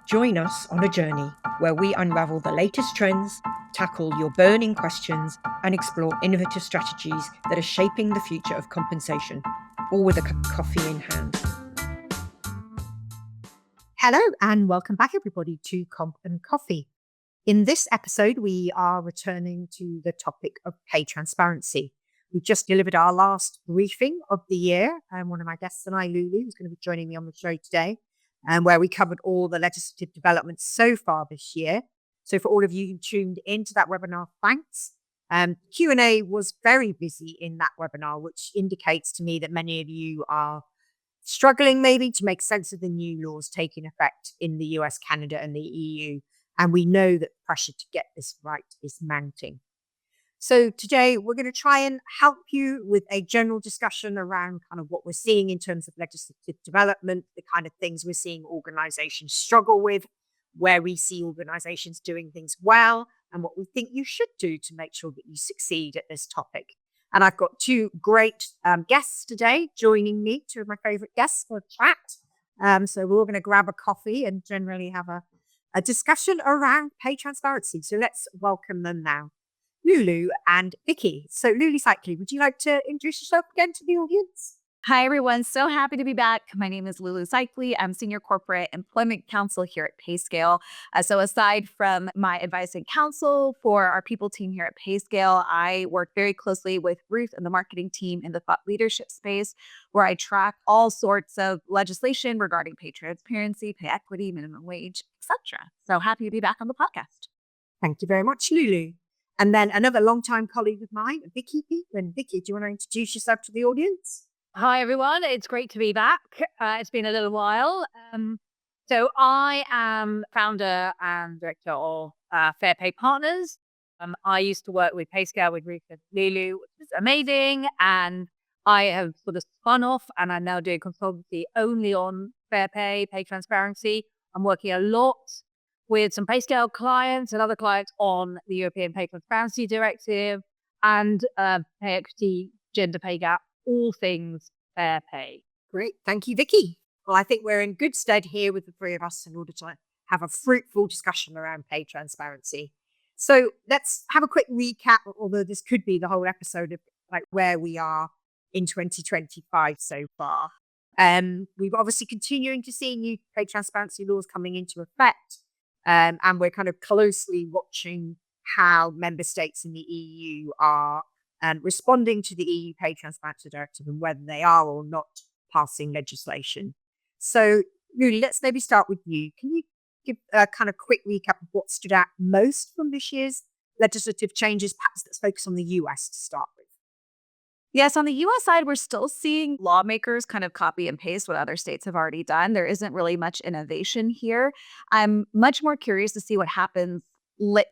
Join us on a journey where we unravel the latest trends, tackle your burning questions, and explore innovative strategies that are shaping the future of compensation, all with a cup of coffee in hand. Hello and welcome back everybody to Comp and Coffee. In this episode, we are returning to the topic of pay transparency. We've just delivered our last briefing of the year, and one of my guests and I, Lulu, is going to be joining me on the show today, where we covered all the legislative developments so far this year. So for all of you who tuned into that webinar, thanks. Q&A was very busy in that webinar, which indicates to me that many of you are struggling maybe to make sense of the new laws taking effect in the US, Canada, and the EU. And we know that the pressure to get this right is mounting. So today we're going to try and help you with a general discussion around kind of what we're seeing in terms of legislative development, the kind of things we're seeing organizations struggle with, where we see organizations doing things well, and what we think you should do to make sure that you succeed at this topic. And I've got two great guests today joining me, two of my favorite guests for a chat. So we're all going to grab a coffee and generally have a discussion around pay transparency. So let's welcome them now. Lulu and Vicky. So Lulu Seikaly, would you like to introduce yourself again to the audience? Hi, everyone. So happy to be back. My name is Lulu Seikaly. I'm Senior Corporate Employment Counsel here at Payscale. So aside from my advice and counsel for our people team here at Payscale, I work very closely with Ruth and the marketing team in the thought leadership space, where I track all sorts of legislation regarding pay transparency, pay equity, minimum wage, etc. So happy to be back on the podcast. Thank you very much, Lulu. And then another longtime colleague of mine, Vicky Peakman. Vicky, do you want to introduce yourself to the audience? Hi, everyone. It's great to be back. It's been a little while. So I am founder and director of Fair Pay Partners. I used to work with Payscale with Ruth and Lulu, which is amazing. And I have sort of spun off and I'm now doing consultancy only on fair pay, pay transparency. I'm working a lot with some Payscale clients and other clients on the European Pay Transparency Directive and pay equity, gender pay gap, all things fair pay. Great. Thank you, Vicky. Well, I think we're in good stead here with the three of us in order to have a fruitful discussion around pay transparency. So let's have a quick recap, although this could be the whole episode of like where we are in 2025 so far. We've obviously continuing to see new pay transparency laws coming into effect. And we're kind of closely watching how member states in the EU are responding to the EU Pay Transparency Directive and whether they are or not passing legislation. So, Lulu, let's maybe start with you. Can you give a kind of quick recap of what stood out most from this year's legislative changes, perhaps let's focus on the US to start with? Yes, on the US side, we're still seeing lawmakers kind of copy and paste what other states have already done. There isn't really much innovation here. I'm much more curious to see what happens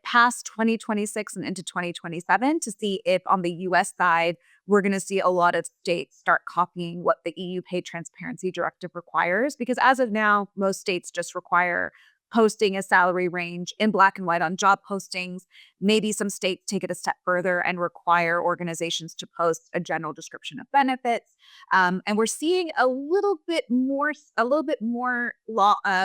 past 2026 and into 2027 to see if on the US side, we're going to see a lot of states start copying what the EU Pay Transparency Directive requires. Because as of now, most states just require posting a salary range in black and white on job postings. Maybe some states take it a step further and require organizations to post a general description of benefits. And we're seeing a little bit more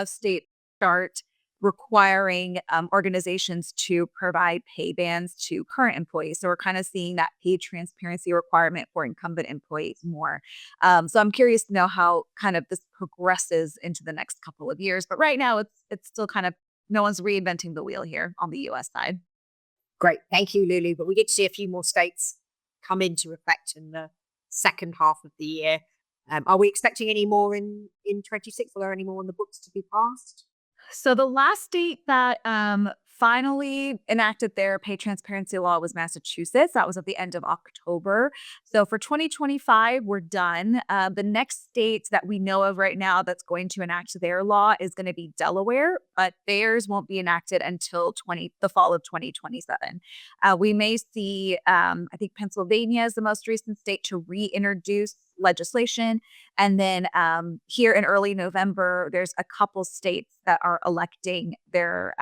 states start requiring organizations to provide pay bands to current employees. So we're kind of seeing that pay transparency requirement for incumbent employees more. So I'm curious to know how kind of this progresses into the next couple of years. But right now, it's still kind of no one's reinventing the wheel here on the US side. Great. Thank you, Lulu. But we get to see a few more states come into effect in the second half of the year. Are we expecting any more in 26? Are there any more on the books to be passed? So the last state that finally enacted their pay transparency law was Massachusetts. That was at the end of October. So for 2025, we're done. The next state that we know of right now that's going to enact their law is going to be Delaware, but theirs won't be enacted until the fall of 2027. We may see, I think Pennsylvania is the most recent state to reintroduce legislation. And then here in early November, there's a couple states that are electing their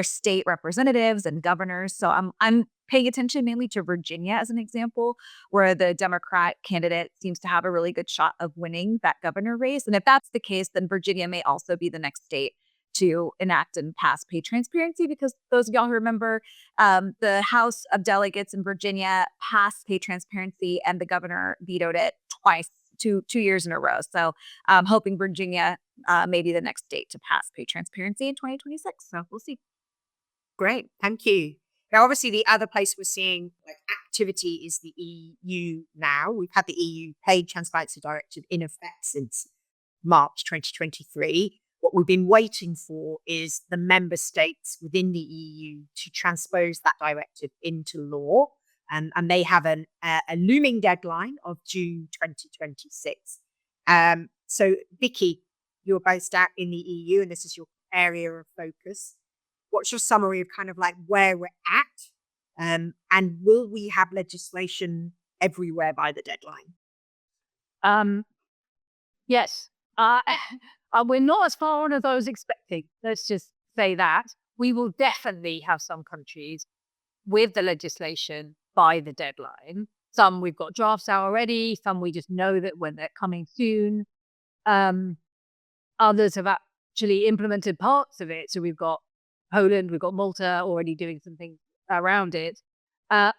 state representatives and governors. So I'm paying attention mainly to Virginia as an example, where the Democrat candidate seems to have a really good shot of winning that governor race. And if that's the case, then Virginia may also be the next state to enact and pass pay transparency, because those of y'all who remember, the House of Delegates in Virginia passed pay transparency and the governor vetoed it twice, two years in a row. So hoping Virginia may be the next state to pass pay transparency in 2026. So we'll see. Great. Thank you. Now, obviously, the other place we're seeing like activity is the EU now. We've had the EU Paid Transparency Directive in effect since March 2023. What we've been waiting for is the member states within the EU to transpose that directive into law. And they have a looming deadline of June 2026. So, Vicky, you're based out in the EU, and this is your area of focus. What's your summary of kind of like where we're at? And will we have legislation everywhere by the deadline? Yes. We're not as far on as I was expecting. Let's just say that. We will definitely have some countries with the legislation by the deadline. Some we've got drafts out already. Some we just know that when they're coming soon. Others have actually implemented parts of it. So we've got Poland, we've got Malta already doing some things around it. But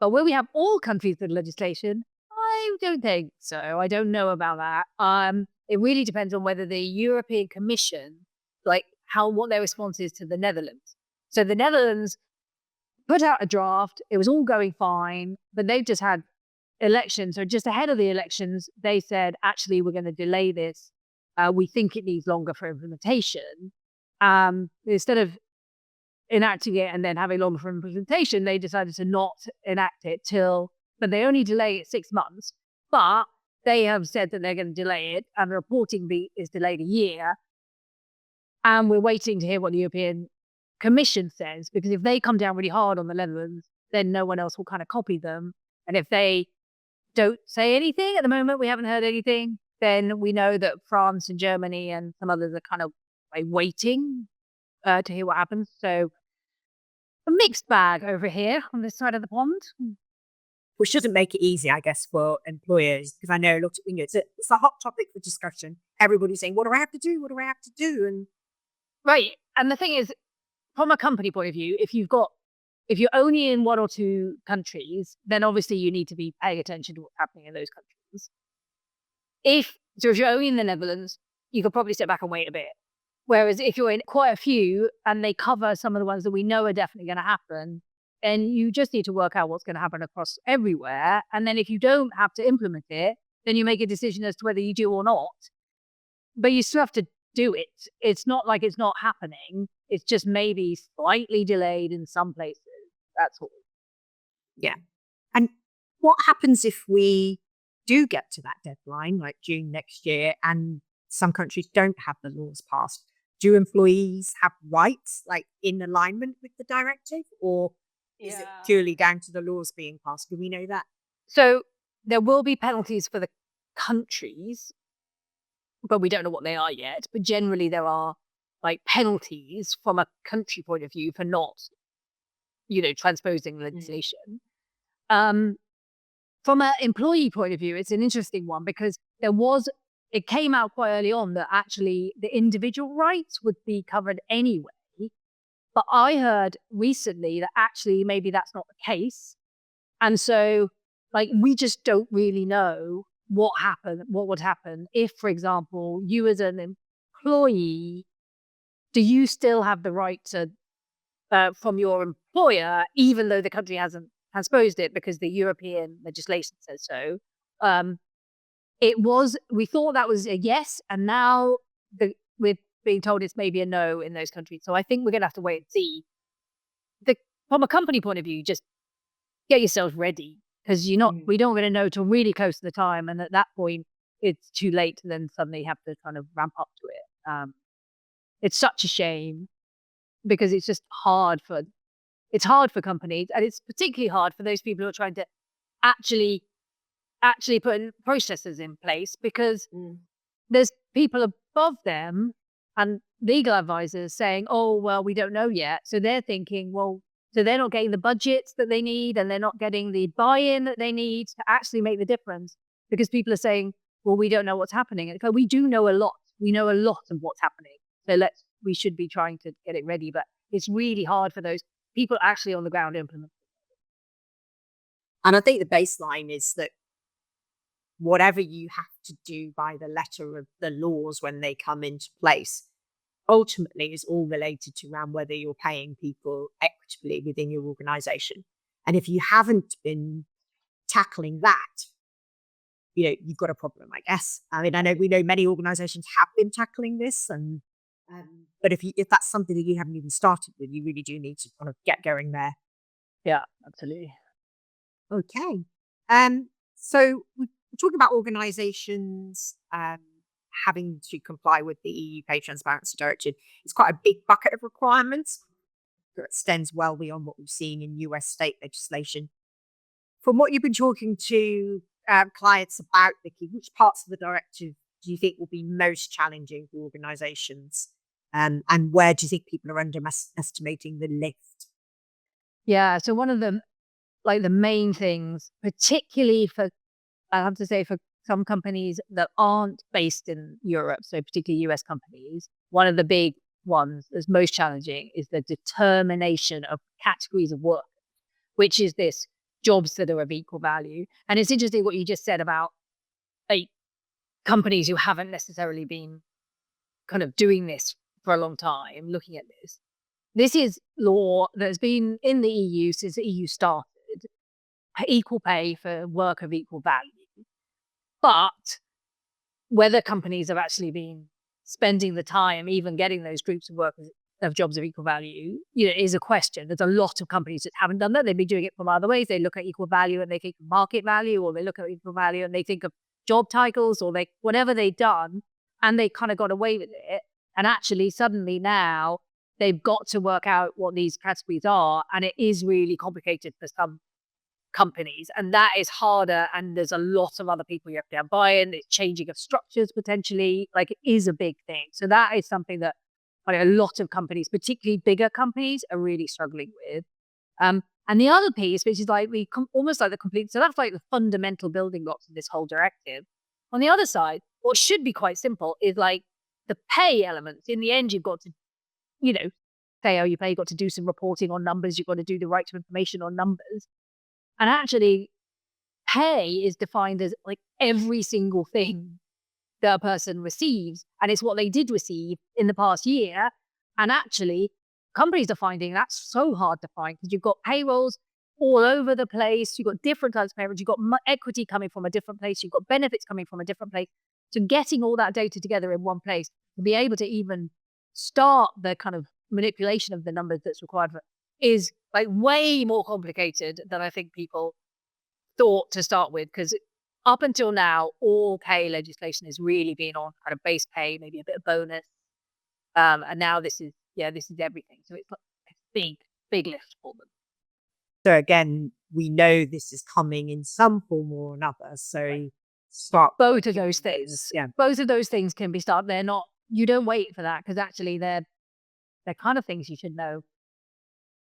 where we have all countries with legislation, I don't think so. I don't know about that. It really depends on whether the European Commission, what their response is to the Netherlands. So the Netherlands put out a draft. It was all going fine, but they've just had elections. So just ahead of the elections, they said, actually, we're going to delay this. We think it needs longer for implementation. Instead of enacting it and then having longer for implementation, they decided to not enact it but they only delay it 6 months. But they have said that they're going to delay it, and the reporting is delayed a year. And we're waiting to hear what the European Commission says, because if they come down really hard on the Netherlands, then no one else will kind of copy them. And if they don't say anything at the moment, we haven't heard anything, then we know that France and Germany and some others are kind of waiting to hear what happens. So a mixed bag over here on this side of the pond. Which doesn't make it easy, I guess, for employers, because I know it's a hot topic for discussion. Everybody's saying, what do I have to do? What do I have to do? And right. And the thing is, from a company point of view, if you're only in 1 or 2 countries, then obviously you need to be paying attention to what's happening in those countries. If you're only in the Netherlands, you could probably step back and wait a bit. Whereas if you're in quite a few and they cover some of the ones that we know are definitely going to happen, then you just need to work out what's going to happen across everywhere. And then if you don't have to implement it, then you make a decision as to whether you do or not. But you still have to do it. It's not like it's not happening. It's just maybe slightly delayed in some places. That's all. Yeah. And what happens if we do get to that deadline, like June next year, and some countries don't have the laws passed? Do employees have rights, like in alignment with the directive, or is it purely down to the laws being passed? Do we know that? So there will be penalties for the countries, but we don't know what they are yet. But generally there are penalties from a country point of view for not, transposing legislation. From an employee point of view, it's an interesting one, because it came out quite early on that actually the individual rights would be covered anyway. But I heard recently that actually maybe that's not the case. And so we just don't really know what would happen if, for example, you as an employee, do you still have the right to, from your employer, even though the country hasn't transposed it because the European legislation says so? We thought that was a yes, and now we're being told it's maybe a no in those countries. So I think we're going to have to wait and see. From a company point of view, just get yourselves ready, because we don't really know till really close to the time, and at that point it's too late to then suddenly have to kind of ramp up to it. It's such a shame, because it's just hard for companies, and it's particularly hard for those people who are trying to actually put processes in place, because there's people above them and legal advisors saying, oh, well, we don't know yet. So they're thinking, well, so they're not getting the budgets that they need, and they're not getting the buy-in that they need to actually make the difference, because people are saying, well, we don't know what's happening. And we do know a lot. We know a lot of what's happening. So let's we should be trying to get it ready, but it's really hard for those people actually on the ground to implement. And I think the baseline is that whatever you have to do by the letter of the laws when they come into place ultimately is all related to around whether you're paying people equitably within your organization. And if you haven't been tackling that, you've got a problem, I guess. I mean, we know many organizations have been tackling this, and but if that's something that you haven't even started with, you really do need to kind of get going there. Yeah, absolutely. Okay. So we're talking about organizations having to comply with the EU Pay Transparency Directive. It's quite a big bucket of requirements that extends well beyond what we've seen in US state legislation. From what you've been talking to clients about, Vicky, which parts of the directive do you think will be most challenging for organizations? And where do you think people are underestimating the lift? Yeah, so one of the main things, particularly for, I have to say, for some companies that aren't based in Europe, so particularly US companies, one of the big ones that's most challenging is the determination of categories of work, which is this jobs that are of equal value. And it's interesting what you just said about companies who haven't necessarily been kind of doing this for a long time, looking at this. This is law that has been in the EU since the EU started, equal pay for work of equal value. But whether companies have actually been spending the time, even getting those groups of workers of jobs of equal value, is a question. There's a lot of companies that haven't done that. They've been doing it from other ways. They look at equal value and they think of market value, or they look at equal value and they think of job titles, or whatever they've done, and they kind of got away with it. And actually, suddenly now they've got to work out what these categories are, and it is really complicated for some companies, and that is harder. And there's a lot of other people you have to have buy-in. It's changing of structures potentially. It is a big thing. So that is something that a lot of companies, particularly bigger companies, are really struggling with. And the other piece, which is almost like the complete, so that's like the fundamental building blocks of this whole directive. On the other side, what should be quite simple is the pay elements. In the end, you've got to, say how you pay, you've got to do some reporting on numbers, you've got to do the right to information on numbers. And actually, pay is defined as every single thing that a person receives. And it's what they did receive in the past year. And actually, companies are finding that's so hard to find because you've got payrolls all over the place. You've got different types of payrolls. You've got equity coming from a different place. You've got benefits coming from a different place. So getting all that data together in one place to be able to even start the kind of manipulation of the numbers that's required for is way more complicated than I think people thought to start with. Because up until now, all pay legislation has really been on kind of base pay, maybe a bit of bonus. And now this is everything. So it's a big lift for them. So again, we know this is coming in some form or another. So start both of those things. Yeah, both of those things can be started. They're not. You don't wait for that because actually they're kind of things you should know.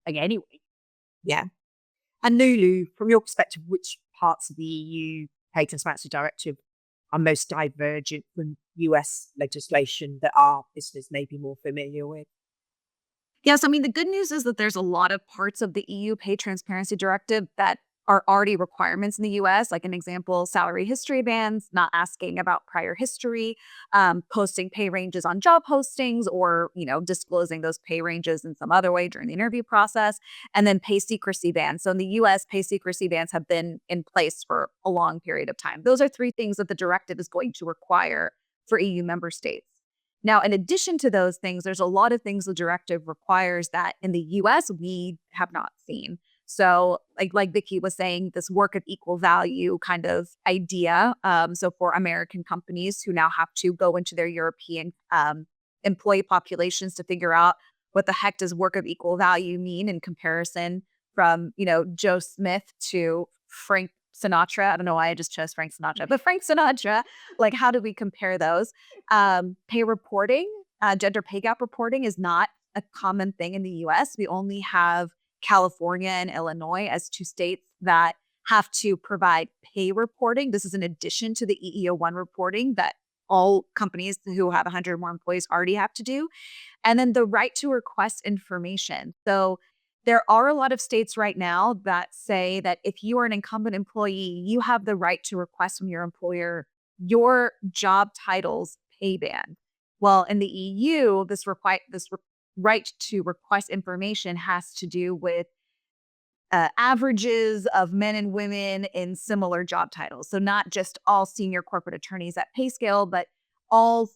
Anyway. Yeah. And Lulu, from your perspective, which parts of the EU Pay Transparency Directive are most divergent from US legislation that our listeners may be more familiar with? Yes, I mean, the good news is that there's a lot of parts of the EU Pay Transparency Directive that are already requirements in the US, like an example, salary history bands, not asking about prior history, posting pay ranges on job postings, or, disclosing those pay ranges in some other way during the interview process, and then pay secrecy bans. So in the US, pay secrecy bans have been in place for a long period of time. Those are three things that the directive is going to require for EU member states. Now, in addition to those things, there's a lot of things the directive requires that in the US we have not seen. So like Vicky was saying, this work of equal value kind of idea. So for American companies who now have to go into their European employee populations to figure out what the heck does work of equal value mean in comparison from, Joe Smith to Frank Sinatra. I don't know why I just chose Frank Sinatra, but Frank Sinatra, how do we compare those? Pay reporting, gender pay gap reporting is not a common thing in the US. We only have California and Illinois as two states that have to provide pay reporting. This is in addition to the EEO1 reporting that all companies who have 100 or more employees already have to do. And then the right to request information. So there are a lot of states right now that say that if you are an incumbent employee, you have the right to request from your employer your job title's pay band. Well, in the EU, this right to request information has to do with averages of men and women in similar job titles. So not just all senior corporate attorneys at Payscale, but all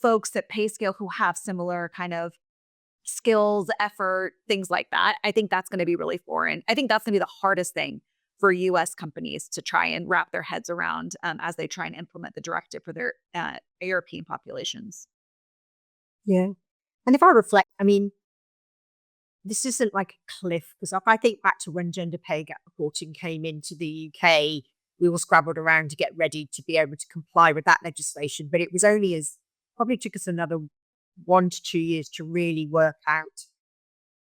folks at Payscale who have similar kind of skills, effort, things like that. I think that's going to be really foreign. I think that's going to be the hardest thing for U.S. companies to try and wrap their heads around as they try and implement the directive for their European populations. Yeah. And if I reflect, I mean, this isn't like a cliff, because if I think back to when gender pay gap reporting came into the UK, we all scrabbled around to get ready to be able to comply with that legislation. But it was only probably took us another 1 to 2 years to really work out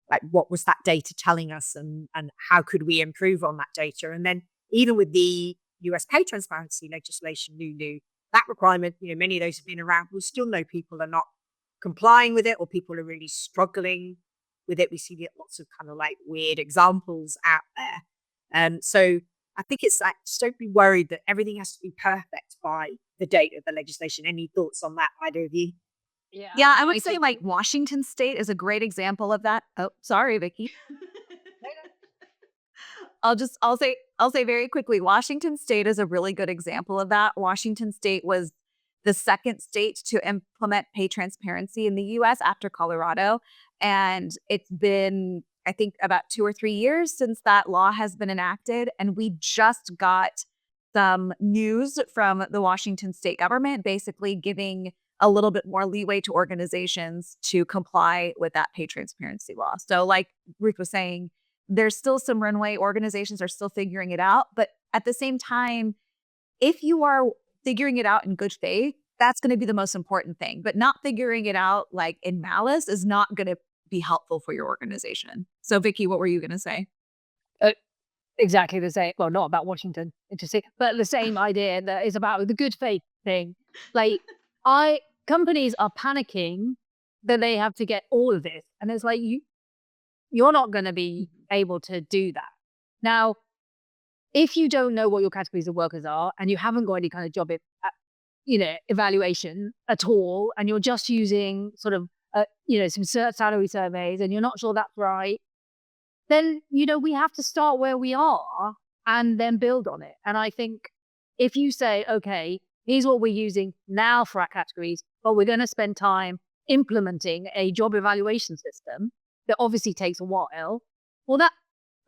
like what was that data telling us and how could we improve on that data. And then even with the US pay transparency legislation, Lulu, that requirement, many of those have been around. We still know people are not complying with it, or people are really struggling with it. We see lots of kind of like weird examples out there. So I think it's like, just don't be worried that everything has to be perfect by the date of the legislation. Any thoughts on that, either of you? Yeah, I would say like Washington State is a great example of that. Oh, sorry, Vicky. I'll say very quickly, Washington State is a really good example of that. Washington State was the second state to implement pay transparency in the US after Colorado. And it's been, I think, about 2 or 3 years since that law has been enacted. And we just got some news from the Washington State government, basically giving a little bit more leeway to organizations to comply with that pay transparency law. So like Ruth was saying, there's still some runway. Organizations are still figuring it out. But at the same time, if you are figuring it out in good faith, that's going to be the most important thing. But not figuring it out like in malice is not going to be helpful for your organization. So Vicky, what were you going to say? Exactly the same. Well, not about Washington, interesting, but the same idea that is about the good faith thing. Like, companies are panicking that they have to get all of this, and it's like you're not going to be able to do that. Now, if you don't know what your categories of workers are, and you haven't got any kind of job, evaluation at all, and you're just using sort of, some salary surveys, and you're not sure that's right, then, we have to start where we are and then build on it. And I think if you say, okay, here's what we're using now for our categories, but we're going to spend time implementing a job evaluation system that obviously takes a while, well,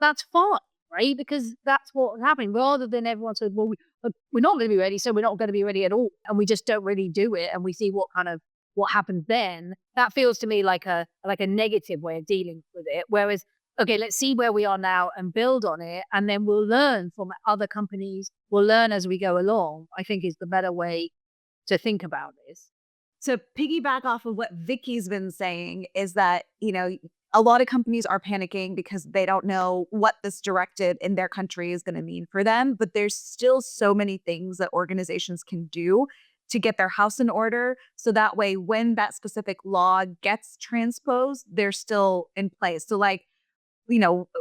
that's fine, right? Because that's what's happening, rather than everyone says, well, we're not going to be ready, so we're not going to be ready at all. And we just don't really do it. And we see what happens then. That feels to me like a negative way of dealing with it. Whereas, okay, let's see where we are now and build on it. And then we'll learn from other companies. We'll learn as we go along, I think is the better way to think about this. To piggyback off of what Vicky's been saying is that, a lot of companies are panicking because they don't know what this directive in their country is going to mean for them. But there's still so many things that organizations can do to get their house in order. So that way, when that specific law gets transposed, they're still in place. So like,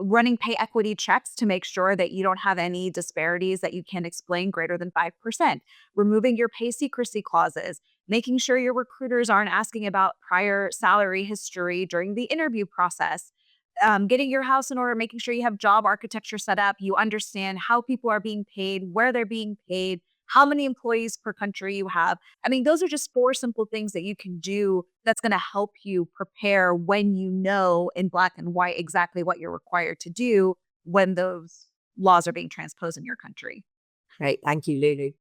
running pay equity checks to make sure that you don't have any disparities that you can't explain greater than 5%, removing your pay secrecy clauses, making sure your recruiters aren't asking about prior salary history during the interview process, getting your house in order, making sure you have job architecture set up, you understand how people are being paid, where they're being paid, how many employees per country you have. I mean, those are just 4 simple things that you can do that's going to help you prepare when you know in black and white exactly what you're required to do when those laws are being transposed in your country. Great. Thank you, Lulu.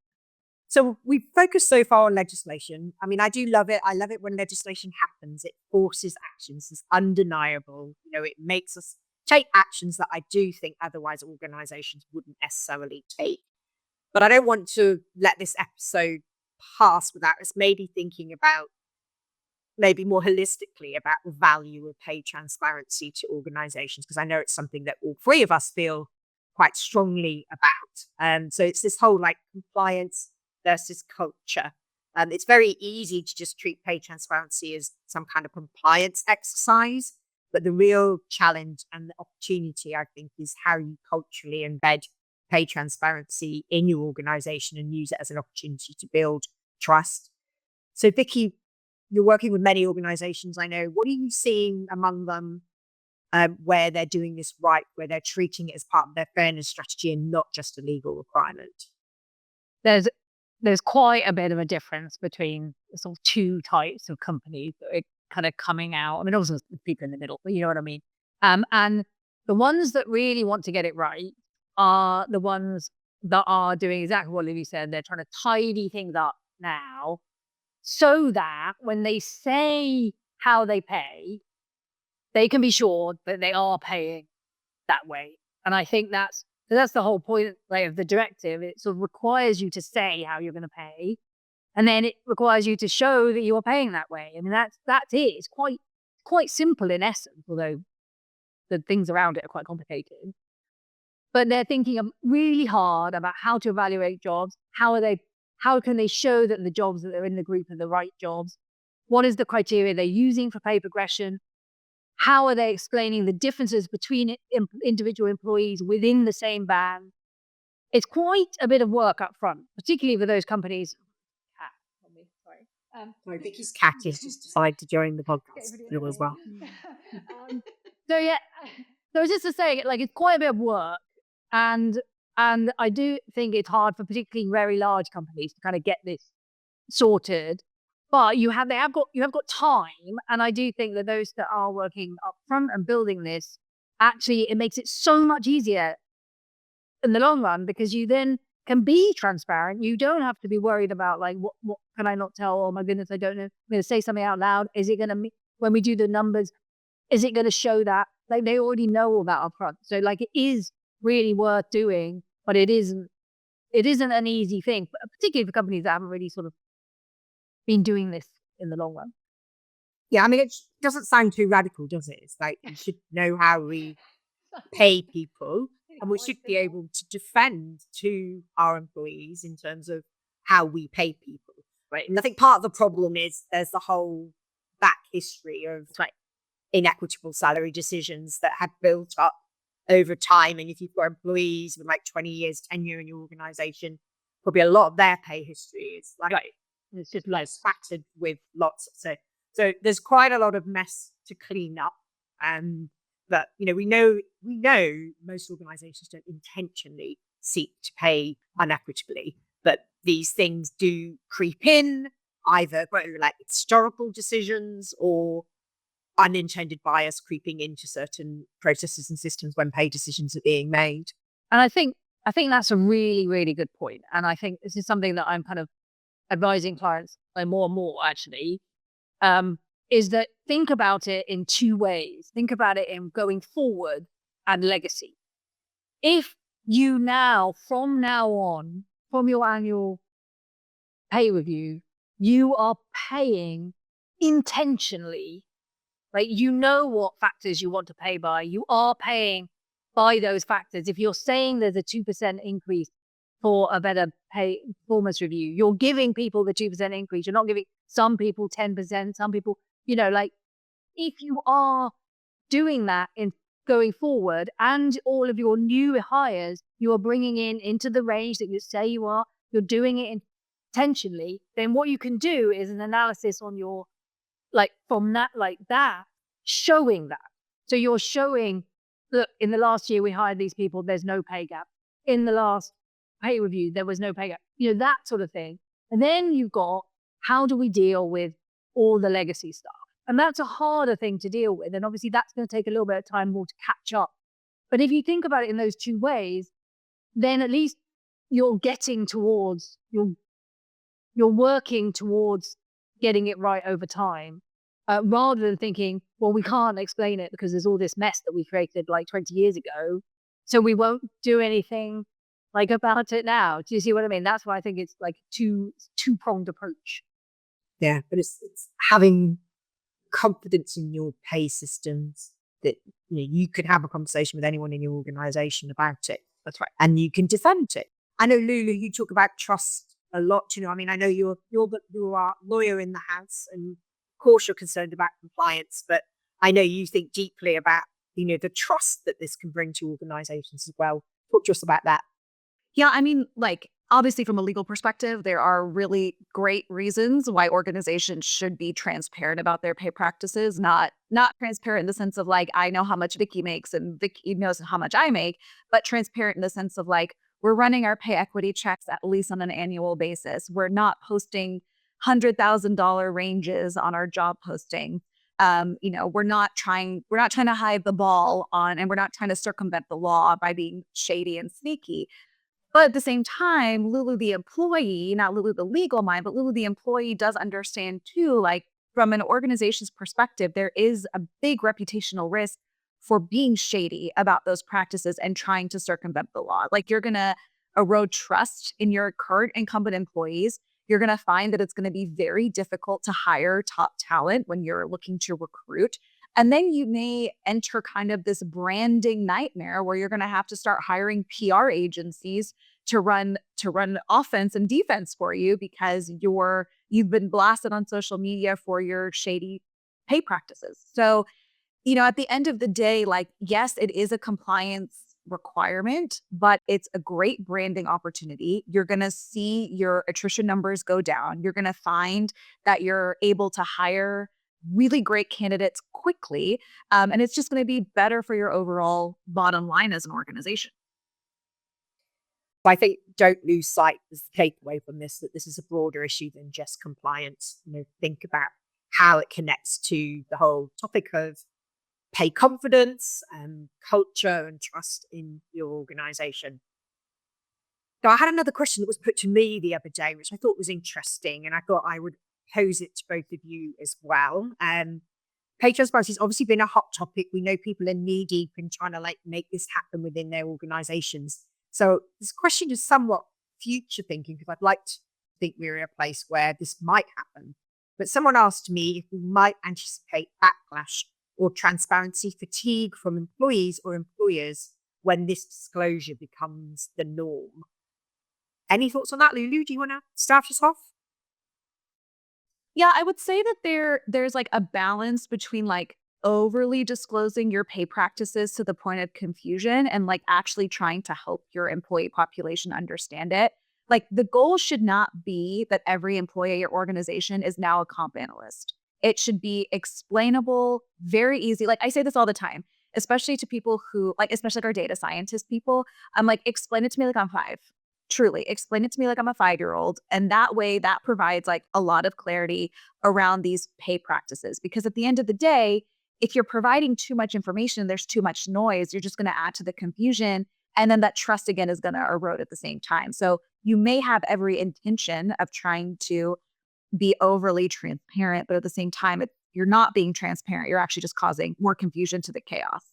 So we've focused so far on legislation. I mean, I do love it. I love it when legislation happens. It forces actions. It's undeniable. It makes us take actions that I do think otherwise organizations wouldn't necessarily take. But I don't want to let this episode pass without us maybe thinking about maybe more holistically about the value of pay transparency to organizations, because I know it's something that all 3 of us feel quite strongly about. So it's this whole like compliance versus culture. It's very easy to just treat pay transparency as some kind of compliance exercise. But the real challenge and the opportunity, I think, is how you culturally embed pay transparency in your organization and use it as an opportunity to build trust. So, Vicky, you're working with many organizations, I know. What are you seeing among them where they're doing this right, where they're treating it as part of their fairness strategy and not just a legal requirement? There's quite a bit of a difference between the sort of two types of companies that are kind of coming out. I mean, also there's people in the middle, but you know what I mean. And the ones that really want to get it right are the ones that are doing exactly what Lily said. They're trying to tidy things up now so that when they say how they pay, they can be sure that they are paying that way. And I think that's the whole point, like, of the directive. It sort of requires you to say how you're going to pay, and then it requires you to show that you are paying that way. I mean, that's it. It's quite simple in essence, although the things around it are quite complicated. But they're thinking really hard about how to evaluate jobs. How can they show that the jobs that are in the group are the right jobs? What is the criteria they're using for pay progression? How are they explaining the differences between individual employees within the same band? It's quite a bit of work up front, particularly for those companies. Sorry, Vicky's cat has just decided to join the podcast as well. So yeah, so just to say, like, it's quite a bit of work, and I do think it's hard for particularly very large companies to kind of get this sorted. But you have got time, and I do think that those that are working up front and building this, actually, it makes it so much easier in the long run, because you then can be transparent. You don't have to be worried about, like, what can I not tell? Oh my goodness, I don't know. I'm going to say something out loud. Is it going to, when we do the numbers, is it going to show that? Like, they already know all that up front. So, like, it is really worth doing, but it isn't an easy thing, particularly for companies that haven't really sort of been doing this in the long run. Yeah, I mean, it doesn't sound too radical, does it? It's like, we should know how we pay people, and we should be able to defend to our employees in terms of how we pay people. Right. And I think part of the problem is there's the whole back history of inequitable salary decisions that have built up over time. And if you've got employees with like 20 years tenure in your organization, probably a lot of their pay history is like, it's just like factored with lots. So there's quite a lot of mess to clean up. But we know most organizations don't intentionally seek to pay unequitably, but these things do creep in, either through like historical decisions or unintended bias creeping into certain processes and systems when pay decisions are being made. And I think that's a really, really good point. And I think this is something that I'm kind of advising clients more and more, actually, is that think about it in two ways. Think about it in going forward and legacy. If you now, from now on, from your annual pay review, you are paying intentionally, right? You know what factors you want to pay by. You are paying by those factors. If you're saying there's a 2% increase for a better pay performance review, you're giving people the 2% increase. You're not giving some people 10%, some people, like, if you are doing that in going forward, and all of your new hires, you are bringing into the range that you say you are, you're doing it intentionally, then what you can do is an analysis on your, like, from that, like that, showing that. So you're showing that in the last year we hired these people, there's no pay gap. In the last pay review, there was no pay gap, that sort of thing. And then you've got, how do we deal with all the legacy stuff? And that's a harder thing to deal with. And obviously that's going to take a little bit of time more to catch up. But if you think about it in those two ways, then at least you're getting towards, you're working towards getting it right over time, rather than thinking, well, we can't explain it because there's all this mess that we created like 20 years ago, so we won't do anything like about it now. Do you see what I mean? That's why I think it's like two-pronged approach. Yeah, but it's having confidence in your pay systems that you can have a conversation with anyone in your organization about it. That's right. And you can defend it. I know, Lulu, you talk about trust a lot. I mean, I know you are lawyer in the house, and of course you're concerned about compliance, but I know you think deeply about, the trust that this can bring to organizations as well. Talk to us about that. Yeah, I mean, like, obviously from a legal perspective, there are really great reasons why organizations should be transparent about their pay practices, not transparent in the sense of like, I know how much Vicky makes and Vicky knows how much I make, but transparent in the sense of like, we're running our pay equity checks at least on an annual basis. We're not posting $100,000 ranges on our job posting. We're not trying to hide the ball on, and we're not trying to circumvent the law by being shady and sneaky. But at the same time, Lulu the employee, not Lulu the legal mind, but Lulu the employee does understand too, like from an organization's perspective, there is a big reputational risk for being shady about those practices and trying to circumvent the law. Like you're going to erode trust in your current incumbent employees. You're going to find that it's going to be very difficult to hire top talent when you're looking to recruit. And then you may enter kind of this branding nightmare where you're going to have to start hiring PR agencies to run offense and defense for you because you've been blasted on social media for your shady pay practices. So, at the end of the day, like, yes, it is a compliance requirement, but it's a great branding opportunity. You're going to see your attrition numbers go down. You're going to find that you're able to hire really great candidates quickly. And it's just going to be better for your overall bottom line as an organization. I think don't lose sight as the takeaway from this, that this is a broader issue than just compliance. Think about how it connects to the whole topic of pay confidence and culture and trust in your organization. So I had another question that was put to me the other day, which I thought was interesting, and I thought I would pose it to both of you as well. Pay transparency has obviously been a hot topic. We know people are knee deep in trying to make this happen within their organizations. So this question is somewhat future thinking, because I'd like to think we're in a place where this might happen. But someone asked me if we might anticipate backlash or transparency fatigue from employees or employers when this disclosure becomes the norm. Any thoughts on that, Lulu? Do you want to start us off? Yeah, I would say that there's like a balance between like overly disclosing your pay practices to the point of confusion and like actually trying to help your employee population understand it. Like the goal should not be that every employee at your organization is now a comp analyst. It should be explainable, very easy. Like I say this all the time, especially to people who especially like our data scientist people. I'm like, explain it to me like I'm 5. Truly, explain it to me like I'm a 5-year-old. And that way that provides like a lot of clarity around these pay practices. Because at the end of the day, if you're providing too much information, there's too much noise, you're just going to add to the confusion. And then that trust again is going to erode at the same time. So you may have every intention of trying to be overly transparent, but at the same time, you're not being transparent. You're actually just causing more confusion to the chaos.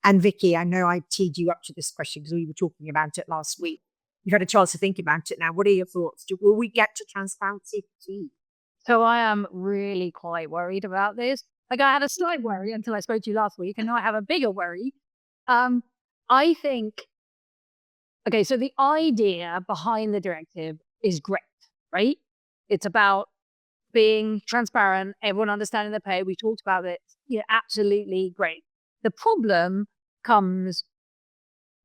And Vicky, I know I teed you up to this question because we were talking about it last week. You've had a chance to think about it now. What are your thoughts? Will we get to transparency fatigue? So I am really quite worried about this. Like I had a slight worry until I spoke to you last week, and now I have a bigger worry. I think, okay, so the idea behind the directive is great, right? It's about being transparent, everyone understanding the pay. We talked about it. Absolutely great. The problem comes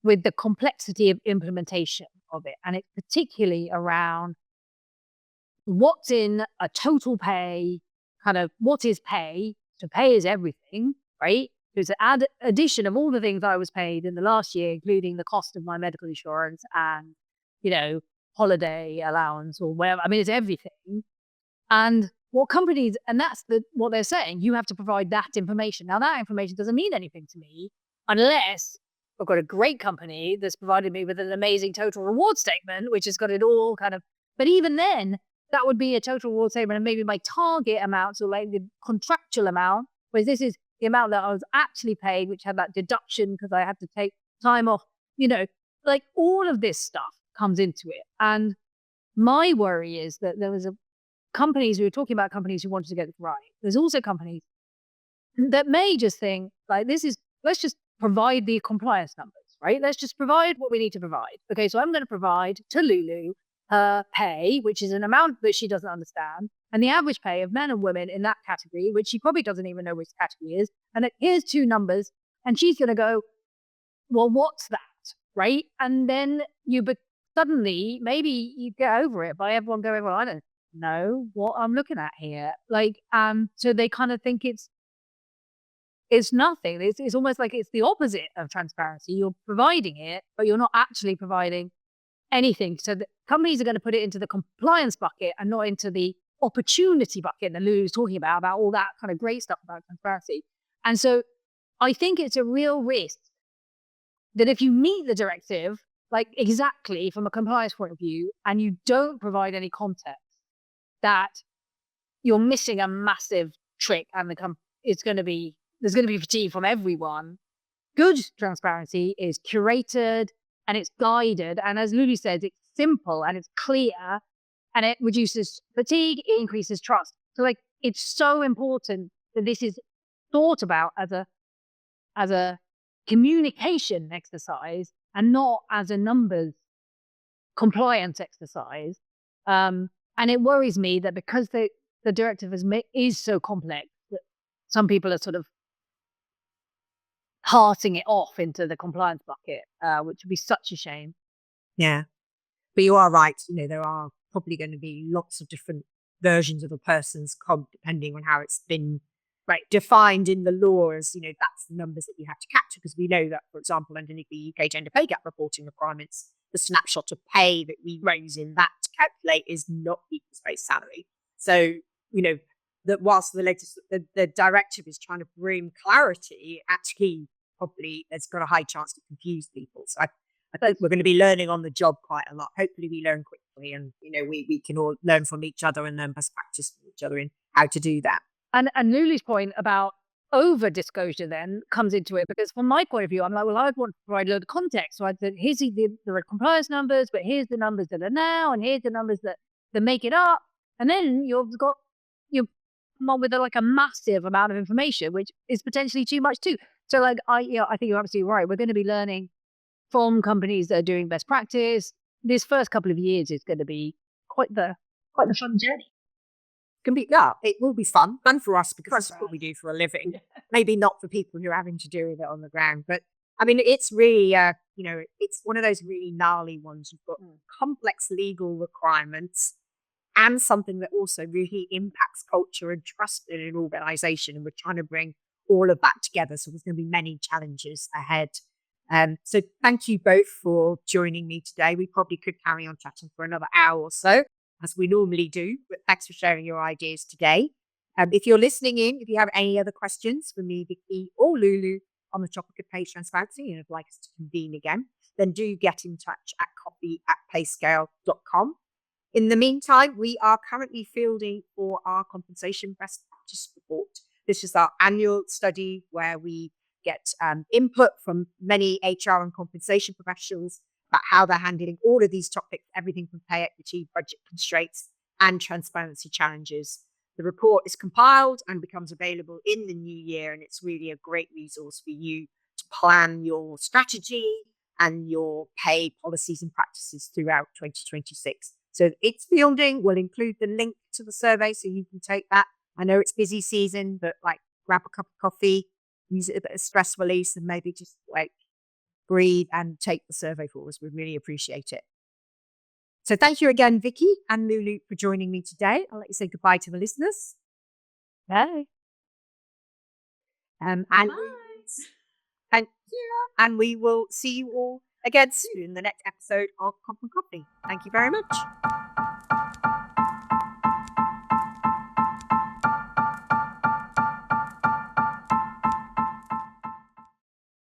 with the complexity of implementation of it, and it's particularly around what's in a total pay, kind of what is pay. So pay is everything, right? There's an addition of all the things I was paid in the last year, including the cost of my medical insurance and, holiday allowance or whatever. I mean, it's everything. And what companies, and that's what they're saying, you have to provide that information. Now, that information doesn't mean anything to me unless I've got a great company that's provided me with an amazing total reward statement, which has got it all kind of, but even then, that would be a total reward statement and maybe my target amount, so like the contractual amount, whereas this is the amount that I was actually paid, which had that deduction because I had to take time off, like all of this stuff comes into it. And my worry is that there was we were talking about companies who wanted to get it right. There's also companies that may just think like let's just provide the compliance numbers, right? Let's just provide what we need to provide. Okay, so I'm going to provide to Lulu her pay, which is an amount that she doesn't understand, and the average pay of men and women in that category, which she probably doesn't even know which category is. And here's two numbers, and she's going to go, well, what's that, right? And then suddenly, maybe you get over it by everyone going, well, I don't know what I'm looking at here. So they kind of think it's nothing. It's almost like it's the opposite of transparency. You're providing it, but you're not actually providing anything. So the companies are going to put it into the compliance bucket and not into the opportunity bucket that Lulu's talking about all that kind of great stuff about transparency. And so I think it's a real risk that if you meet the directive, like exactly from a compliance point of view, and you don't provide any context, that you're missing a massive trick, and there's going to be fatigue from everyone. Good transparency is curated and it's guided, and as Lulu says, it's simple and it's clear, and it reduces fatigue, it increases trust. So like, it's so important that this is thought about as a communication exercise and not as a numbers compliance exercise. And it worries me that because the directive is so complex, that some people are sort of parting it off into the compliance bucket, which would be such a shame. Yeah. But you are right. There are probably going to be lots of different versions of a person's comp depending on how it's been defined in the law as, that's the numbers that you have to capture, because we know that, for example, underneath the UK gender pay gap reporting requirements, the snapshot of pay that we use in that to calculate is not equals base salary. So, that whilst the directive is trying to bring clarity, actually probably there's got a high chance to confuse people. So I think we're going to be learning on the job quite a lot. Hopefully we learn quickly, and we can all learn from each other and learn best practice from each other in how to do that. And Lulu's point about over disclosure then comes into it, because from my point of view, I'm like, well, I want to provide a load of context. So I said, here's the compliance numbers, but here's the numbers that are now, and here's the numbers that make it up. And then you've come up with a massive amount of information, which is potentially too much too. So I think you're absolutely right. We're going to be learning from companies that are doing best practice. This first couple of years is going to be quite the fun journey. It will be fun for us, because that's what we do for a living. Maybe not for people who are having to deal with it on the ground, but I mean, it's really, it's one of those really gnarly ones. You've got complex legal requirements and something that also really impacts culture and trust in an organization. And we're trying to bring all of that together. So there's going to be many challenges ahead. So thank you both for joining me today. We probably could carry on chatting for another hour or so, as we normally do, but thanks for sharing your ideas today. If you're listening in, if you have any other questions for me, Vicky, or Lulu on the topic of pay transparency and would like us to convene again, then do get in touch at coffee@payscale.com. In the meantime, we are currently fielding for our compensation best practice report. This is our annual study where we get input from many HR and compensation professionals about how they're handling all of these topics, everything from pay equity, budget constraints, and transparency challenges. The report is compiled and becomes available in the new year, and it's really a great resource for you to plan your strategy and your pay policies and practices throughout 2026. So it's fielding. We'll include the link to the survey so you can take that. I know it's busy season, but grab a cup of coffee, use it a bit of stress release, and maybe just breathe and take the survey for us. We really appreciate it. So thank you again, Vicky and Lulu, for joining me today. I'll let you say goodbye to the listeners. Bye. Thank you. And we will see you all again soon in the next episode of Comp and Coffee. Thank you very much.